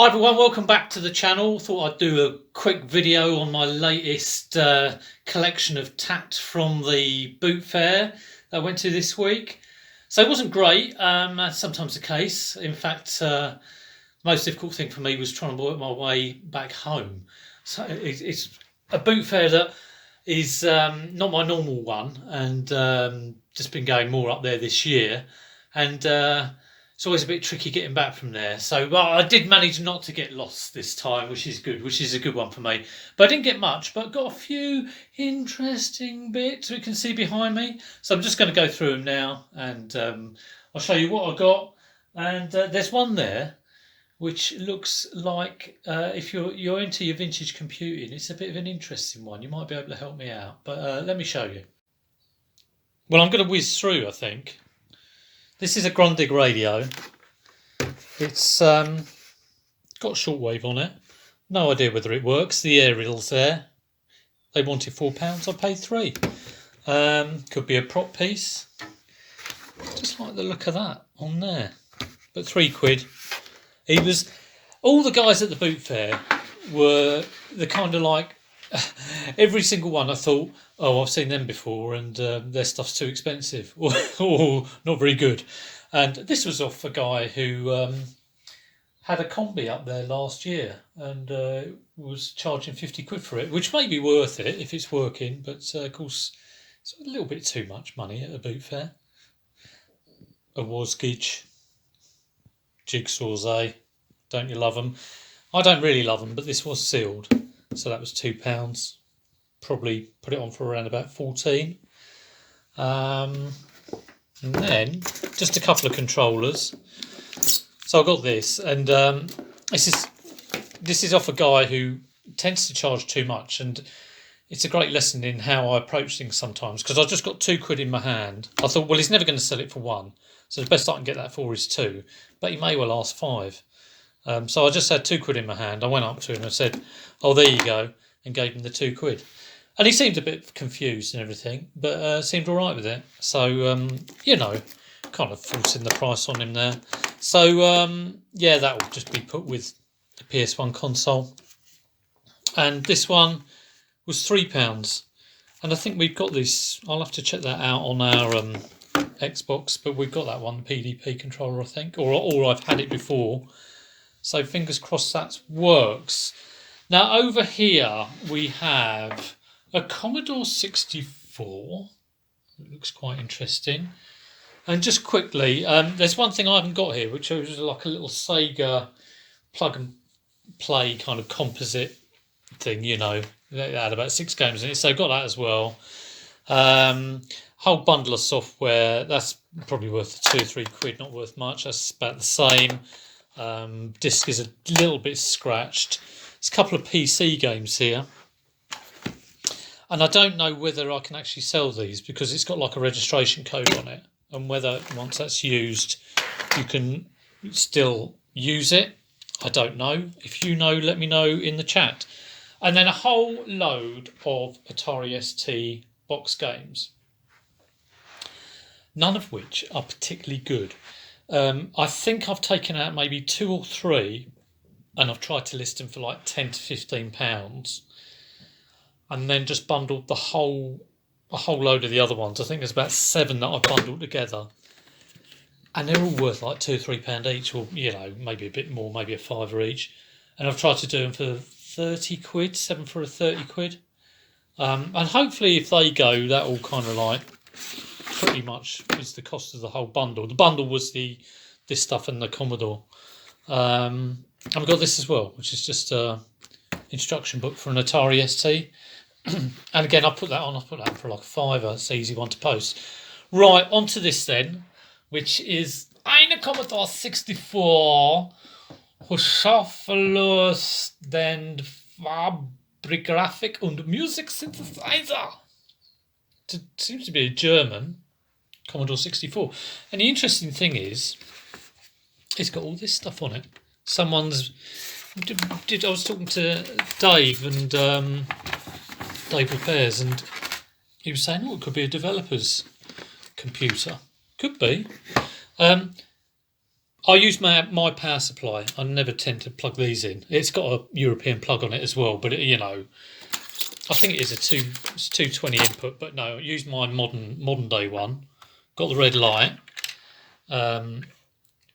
Hi everyone, welcome back to the channel. Thought I'd do a quick video on my latest collection of TAT from the boot fair that I went to this week. So it wasn't great, that's sometimes the case. In fact, the most difficult thing for me was trying to work my way back home. So it's a boot fair that is not my normal one, and just been going more up there this year. And it's always a bit tricky getting back from there. So I did manage not to get lost this time, which is good, which is a good one for me. But I didn't get much, but got a few interesting bits we can see behind me. So I'm just going to go through them now, and I'll show you what I got. And there's one there which looks like, if you're into your vintage computing, it's a bit of an interesting one. You might be able to help me out, but let me show you. Well, I'm going to whiz through, I think. This is a Grundig radio. It's got shortwave on it. No idea whether it works. The aerial's there. They wanted £4. I paid £3. Could be a prop piece. Just like the look of that on there. But £3. He was. All the guys at the boot fair were the kind of like. Every single one I thought, oh, I've seen them before, and their stuff's too expensive or not very good. And this was off a guy who had a combi up there last year and was charging £50 for it, which may be worth it if it's working, but of course it's a little bit too much money at a boot fair. A Wasgage, jigsaws, don't you love them? I don't really love them, but this was sealed. So that was £2. Probably put it on for around about 14. And then just a couple of controllers. So I got this, and this is off a guy who tends to charge too much, and it's a great lesson in how I approach things sometimes. Because I just got £2 in my hand. I thought, well, he's never going to sell it for £1, so the best I can get that for is £2. But he may well ask £5. So I just had £2 in my hand. I went up to him and said, oh, there you go, and gave him the £2. And he seemed a bit confused and everything, but seemed all right with it. So, kind of forcing the price on him there. So, yeah, that will just be put with the PS1 console. And this one was £3. And I think we've got this, I'll have to check that out on our Xbox, but we've got that one, the PDP controller, I think, or I've had it before. So fingers crossed that works. Now over here we have a Commodore 64. It looks quite interesting. And just quickly, there's one thing I haven't got here, which is like a little Sega plug and play kind of composite thing, you know. It had about 6 games in it, so I got that as well. Whole bundle of software, that's probably worth £2 or £3, not worth much. That's about the same. Disc is a little bit scratched. There's a couple of PC games here, and I don't know whether I can actually sell these because it's got like a registration code on it, and whether once that's used you can still use it. I don't know. If you know, let me know in the chat. And then a whole load of Atari ST box games, none of which are particularly good. I think I've taken out maybe 2 or 3, and I've tried to list them for like £10 to £15, and then just bundled a whole load of the other ones. I think there's about 7 that I've bundled together, and they're all worth like £2 or £3 each, or maybe a bit more, maybe a £5 each. And I've tried to do them for £30, 7 for a £30. And hopefully, if they go, that will kind of like pretty much is the cost of the whole bundle. The bundle was this stuff and the Commodore. And we've got this as well, which is just a instruction book for an Atari ST. And again, I put that on for like £5. It's an easy one to post. Right, onto this then, which is eine Commodore 64 Hochschaufellos den Fabrikgrafik und Music Synthesizer. It seems to be a German Commodore 64. And the interesting thing is, it's got all this stuff on it. I was talking to Dave and Dave Repairs, and he was saying, it could be a developer's computer. Could be. I use my power supply. I never tend to plug these in. It's got a European plug on it as well, but I think it is it's 220 input. But no, I use my modern day one. Got the red light.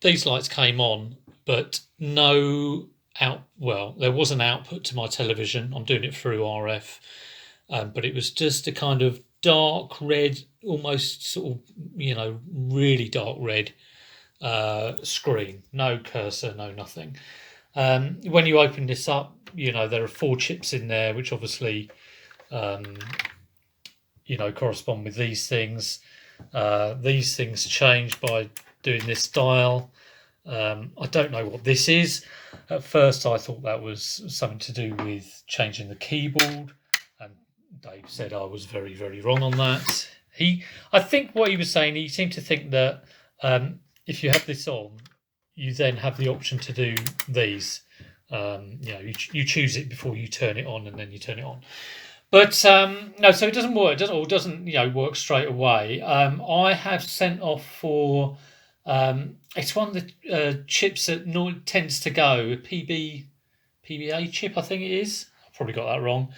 These lights came on, but no out. Well, there was an output to my television. I'm doing it through RF, but it was just a kind of dark red, almost sort of really dark red screen. No cursor, no nothing. When you open this up, there are 4 chips in there, which obviously correspond with these things. These things change by doing this dial. I don't know what this is. At first, I thought that was something to do with changing the keyboard, and Dave said I was very, very wrong on that. I think what he was saying, he seemed to think that if you have this on, you then have the option to do these. You choose it before you turn it on, and then you turn it on. But no, so it doesn't work. It doesn't work straight away. I have sent off for. It's one of the chips that tends to go PBA chip, I think it is. I've probably got that wrong.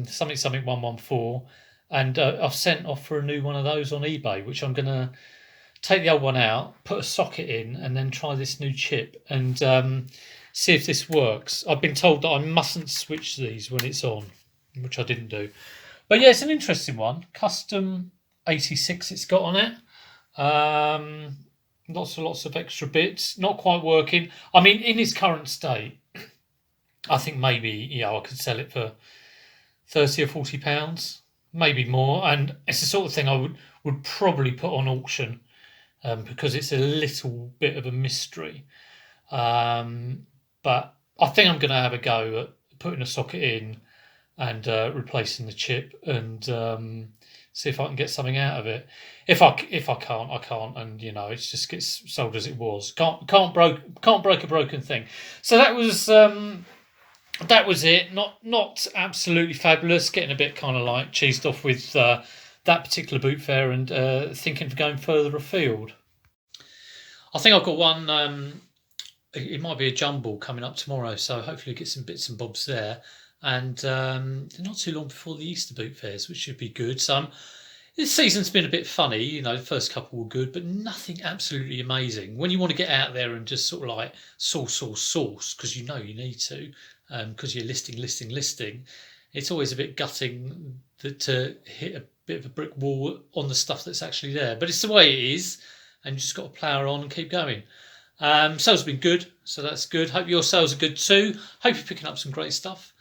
Something 114, and I've sent off for a new one of those on eBay, which I'm gonna take the old one out, put a socket in, and then try this new chip and see if this works. I've been told that I mustn't switch these when it's on, which I didn't do. But yeah, it's an interesting one. Custom 86 it's got on it. Lots of extra bits. Not quite working. I mean, in its current state, I think maybe I could sell it for £30 or £40, maybe more. And it's the sort of thing I would probably put on auction because it's a little bit of a mystery. But I think I'm going to have a go at putting a socket in and replacing the chip and see if I can get something out of it. If I can't, I can't, and it just gets sold as it was. Can't break a broken thing. So that was it. Not absolutely fabulous. Getting a bit kind of like cheesed off with that particular boot fair and thinking of going further afield. I think I've got one. It might be a jumble coming up tomorrow, so hopefully get some bits and bobs there. And not too long before the Easter boot fairs, which should be good. So this season's been a bit funny. The first couple were good, but nothing absolutely amazing. When you want to get out there and just sort of like source, because you need to, because you're listing, it's always a bit gutting to hit a bit of a brick wall on the stuff that's actually there. But it's the way it is, and you just got to plough on and keep going. Sales have been good, so that's good. Hope your sales are good too. Hope you're picking up some great stuff.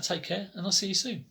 Take care, and I'll see you soon.